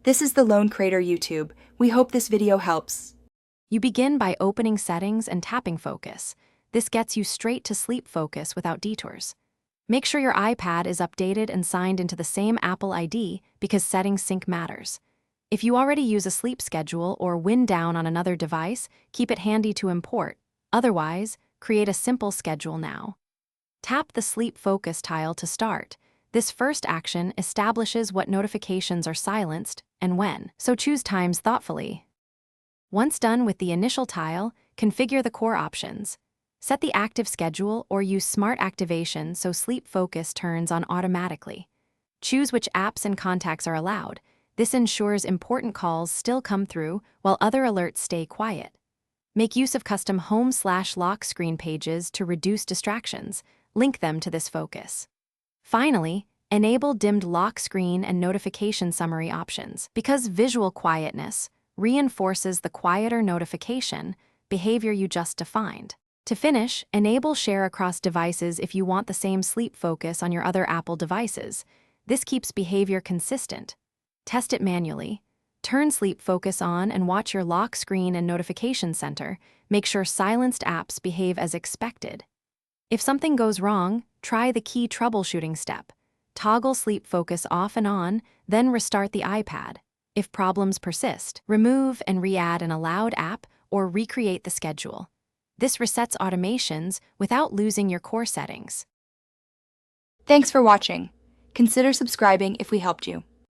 This is the Lone Crater YouTube. We hope this video helps. You begin by opening Settings and tapping Focus. This gets you straight to sleep focus without detours. Make sure your iPad is updated and signed into the same Apple ID because settings sync matters. If you already use a sleep schedule or wind down on another device, keep it handy to import. Otherwise, create a simple schedule now. Tap the Sleep Focus tile to start. This first action establishes what notifications are silenced and when, so choose times thoughtfully. Once done with the initial tile, configure the core options. Set the active schedule or use smart activation so Sleep Focus turns on automatically. Choose which apps and contacts are allowed. This ensures important calls still come through while other alerts stay quiet. Make use of custom home/lock screen pages to reduce distractions. Link them to this focus. Finally, enable dimmed lock screen and notification summary options because visual quietness reinforces the quieter notification behavior you just defined. To finish, enable share across devices if you want the same sleep focus on your other Apple devices. This keeps behavior consistent. Test it manually. Turn sleep focus on and watch your lock screen and notification center. Make sure silenced apps behave as expected. If something goes wrong, try the key troubleshooting step. Toggle sleep focus off and on, then restart the iPad. If problems persist, remove and re-add an allowed app or recreate the schedule. This resets automations without losing your core settings. Thanks for watching. Consider subscribing if we helped you.